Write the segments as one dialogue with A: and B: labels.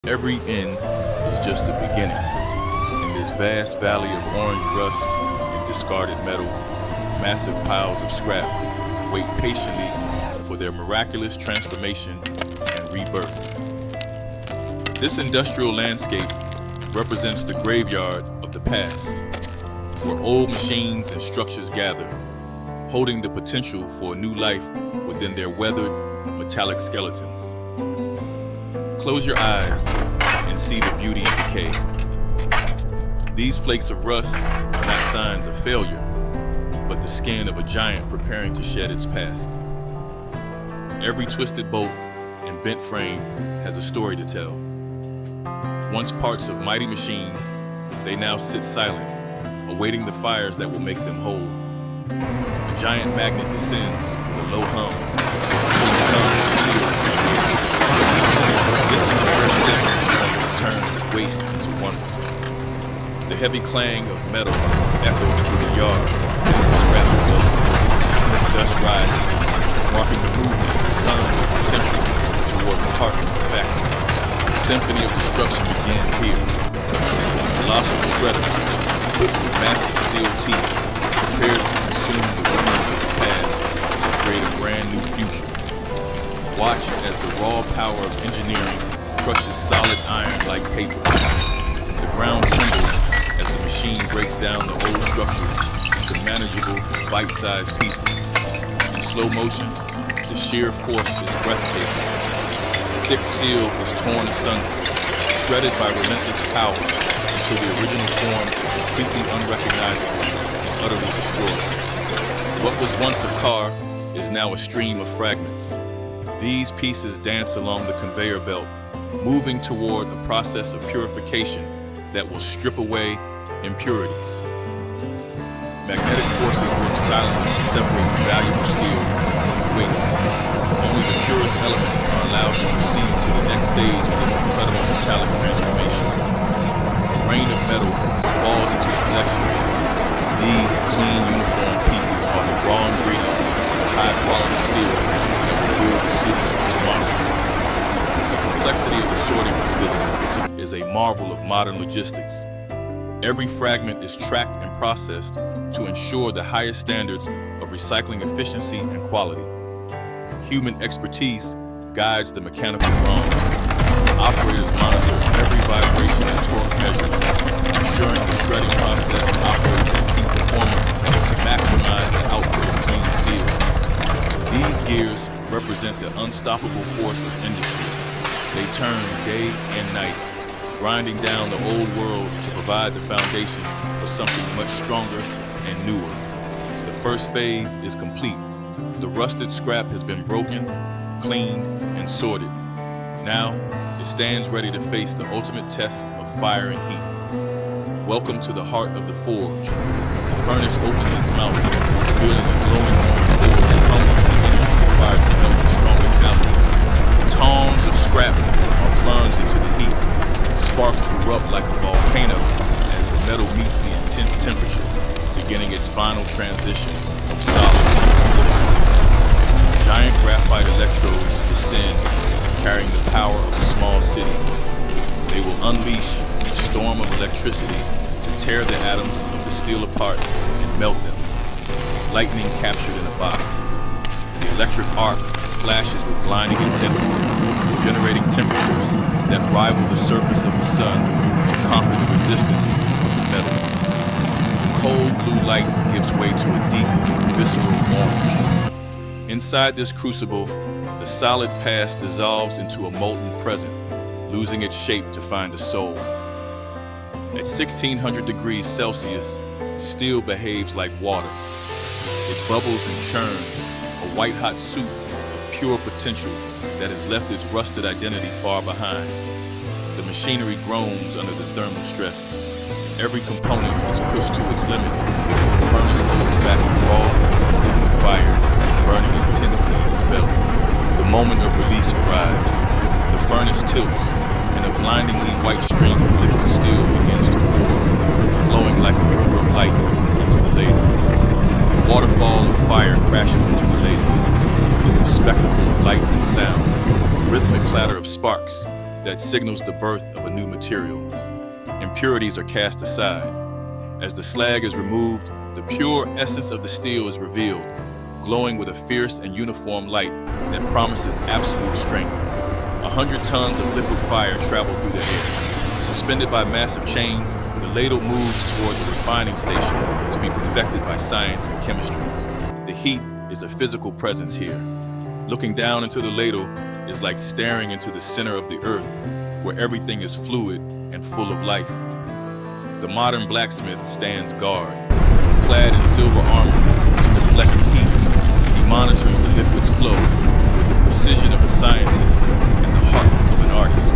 A: Every end is just a beginning. In this vast valley of orange rust and discarded metal, massive piles of scrap wait patiently for their miraculous transformation and rebirth. This industrial landscape represents the graveyard of the past, where old machines and structures gather, holding the potential for a new life within their weathered, metallic skeletons. Close your eyes and see the beauty and decay. These flakes of rust are not signs of failure, but the skin of a giant preparing to shed its past. Every twisted bolt and bent frame has a story to tell. Once parts of mighty machines, they now sit silent, awaiting the fires that will make them whole. A giant magnet descends with a low hum, pulling tons of steel to the air. This is the first step in the journey that turns waste into wonder. The heavy clang of metal echoes through the yard as the scrap flows. Dust rises, marking the movement of tons of potential toward the heart of the factory. The symphony of destruction begins here. A colossal shredder, with massive steel teeth, prepared to consume the remnants of the past to create a brand new future. Watch as the raw power of engineering crushes solid iron like paper. The ground trembles as the machine breaks down the old structures into manageable, bite-sized pieces. In slow motion, the sheer force is breathtaking. Thick steel is torn asunder, shredded by relentless power until the original form is completely unrecognizable and utterly destroyed. What was once a car is now a stream of fragments. These pieces dance along the conveyor belt, moving toward a process of purification that will strip away impurities. Magnetic forces work silently to separate valuable steel from waste. Only the purest elements are allowed to proceed to the next stage of this incredible metallic transformation. A rain of metal falls into the collection. These clean, uniform pieces are the raw ingredients of high-quality steel that will build the city of tomorrow. The complexity of the sorting facility is a marvel of modern logistics. Every fragment is tracked and processed to ensure the highest standards of recycling efficiency and quality. Human expertise guides the mechanical grind. Operators monitor every vibration and torque measure, ensuring the shredding process operates at peak performance to maximize the output of clean steel. These gears represent the unstoppable force of industry. They turn day and night, grinding down the old world to provide the foundations for something much stronger and newer. The first phase is complete. The rusted scrap has been broken, cleaned, and sorted. Now, it stands ready to face the ultimate test of fire and heat. Welcome to the heart of the forge. The furnace opens its mouth, revealing a glowing orange core that comes with the energy required to melt the strongest alloys. Tongs of scrap are plunged into the heat. Sparks erupt like a volcano as the metal meets the intense temperature, beginning its final transition from solid to liquid. Giant graphite electrodes descend, carrying the power of a small city. They will unleash a storm of electricity to tear the atoms of the steel apart and melt them. Lightning captured in a box. The electric arc flashes with blinding intensity, generating temperatures that rival the surface of the sun to conquer the resistance of the metal. The cold blue light gives way to a deep, visceral orange. Inside this crucible, the solid past dissolves into a molten present, losing its shape to find a soul. At 1600 degrees Celsius, steel behaves like water. It bubbles and churns, a white-hot soup of pure potential that has left its rusted identity far behind. The machinery groans under the thermal stress. Every component is pushed to its limit as the furnace holds back the raw, liquid fire, burning intensely in its belly. The moment of release arrives. The furnace tilts, and a blindingly white stream of liquid steel begins to pour, flowing like a river of light into the ladle. A waterfall of fire crashes into the ladle. It is a spectacle of light and sound, a rhythmic clatter of sparks that signals the birth of a new material. Impurities are cast aside. As the slag is removed, the pure essence of the steel is revealed, glowing with a fierce and uniform light that promises absolute strength. 100 tons of liquid fire travel through the air. Suspended by massive chains, the ladle moves toward the refining station to be perfected by science and chemistry. The heat is a physical presence here. Looking down into the ladle is like staring into the center of the earth, where everything is fluid and full of life. The modern blacksmith stands guard, clad in silver armor to deflect the heat. He monitors the liquid's flow with the precision of a scientist and the heart of an artist.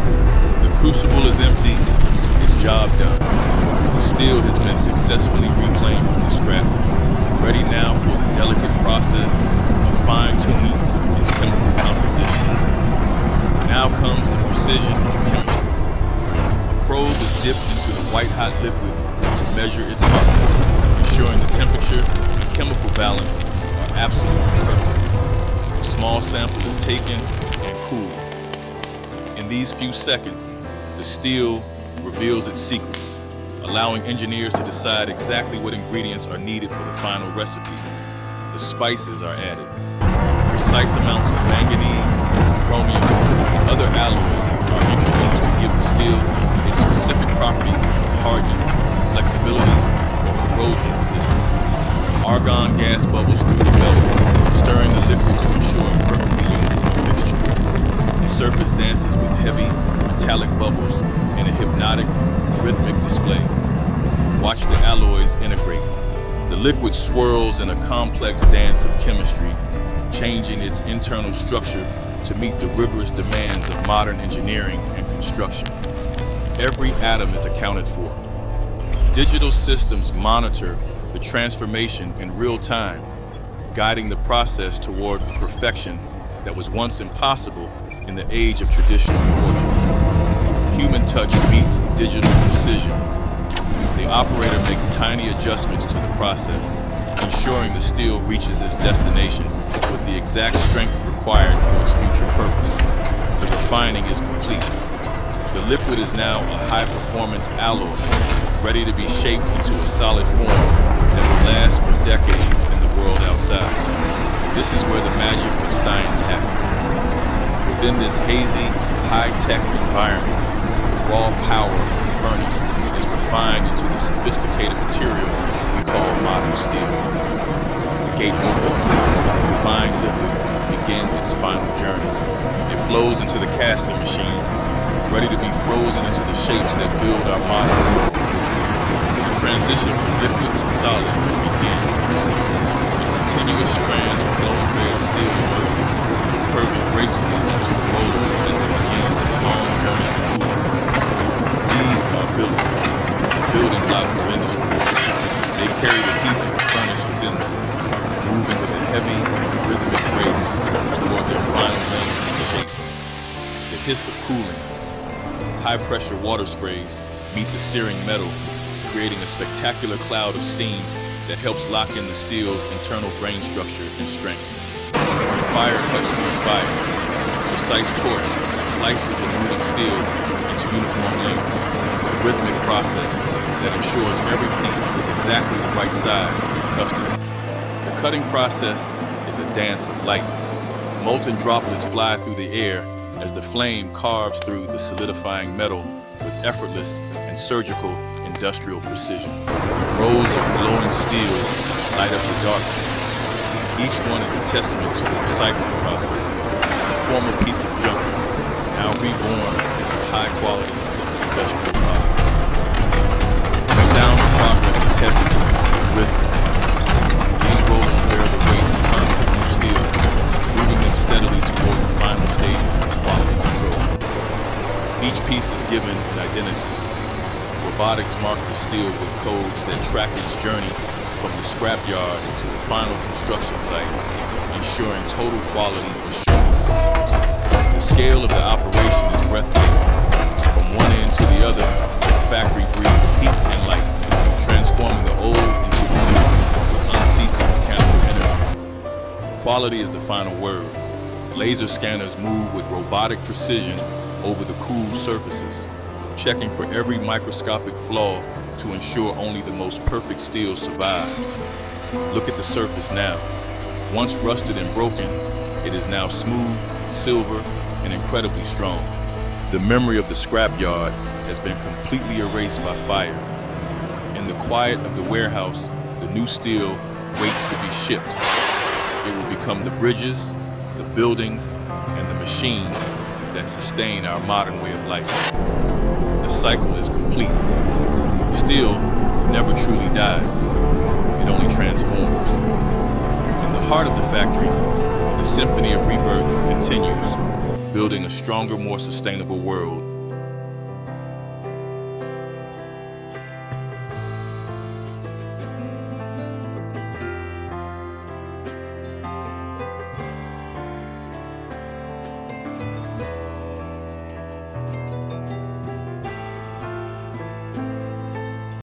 A: The crucible is empty, its job done. The steel has been successfully reclaimed from the scrap, ready now for the delicate process of fine-tuning its chemical composition. Now comes the precision of chemistry. A probe is dipped into the white-hot liquid to measure its heart, ensuring the temperature and chemical balance are absolutely perfect. A small sample is taken and cooled. In these few seconds, the steel reveals its secrets, allowing engineers to decide exactly what ingredients are needed for the final recipe. The spices are added. Precise amounts of manganese, chromium, and other alloys are introduced to give the steel its specific properties of hardness, flexibility, or corrosion resistance. Argon gas bubbles through the belt, stirring the liquid to ensure a perfectly uniform mixture. The surface dances with heavy, metallic bubbles in a hypnotic, rhythmic display. Watch the alloys integrate. The liquid swirls in a complex dance of chemistry, changing its internal structure to meet the rigorous demands of modern engineering and construction. Every atom is accounted for. Digital systems monitor the transformation in real time, guiding the process toward a perfection that was once impossible in the age of traditional forges. Human touch meets digital precision. The operator makes tiny adjustments to the process, ensuring the steel reaches its destination with the exact strength required for its future purpose. The refining is complete. The liquid is now a high-performance alloy, ready to be shaped into a solid form that will last for decades in the world outside. This is where the magic of science happens. Within this hazy, high-tech environment, the raw power of the furnace is refined into the sophisticated material we call modern steel. The gate opens, and the refined liquid begins its final journey. It flows into the casting machine, ready to be frozen into the shapes that build our modern world. The transition from liquid to solid begins. A continuous strand of glowing red steel emerges, curving gracefully onto the rollers as it begins its long journey to cooling. These are billets, the building blocks of industry. They carry the heat of the furnace within them, moving with a heavy, rhythmic grace toward their final length and shape. The hiss of cooling. High-pressure water sprays meet the searing metal, creating a spectacular cloud of steam that helps lock in the steel's internal grain structure and strength. Fire cuts through fire. A precise torch slices the moving steel into uniform lengths, a rhythmic process that ensures every piece is exactly the right size for the customer. The cutting process is a dance of light. Molten droplets fly through the air as the flame carves through the solidifying metal with effortless and surgical industrial precision. Rows of glowing steel light up the darkness. Each one is a testament to the recycling process, a former piece of junk, now reborn into a high-quality industrial product. The sound of progress is heavy and rhythmic. These rollers bear the weight of tons of new steel, moving them steadily toward the final stages of quality control. Each piece is given an identity. Robotics mark the steel with codes that track its journey from the scrapyard to the final construction site, ensuring total quality assurance. The scale of the operation is breathtaking. From one end to the other, the factory breathes heat and light, transforming the old into the new with unceasing mechanical energy. Quality is the final word. Laser scanners move with robotic precision over the cool surfaces, checking for every microscopic flaw to ensure only the most perfect steel survives. Look at the surface now. Once rusted and broken, it is now smooth, silver, and incredibly strong. The memory of the scrapyard has been completely erased by fire. In the quiet of the warehouse, the new steel waits to be shipped. It will become the bridges, the buildings, and the machines that sustain our modern way of life. The cycle is complete. Steel never truly dies. It only transforms. In the heart of the factory, the symphony of rebirth continues, building a stronger, more sustainable world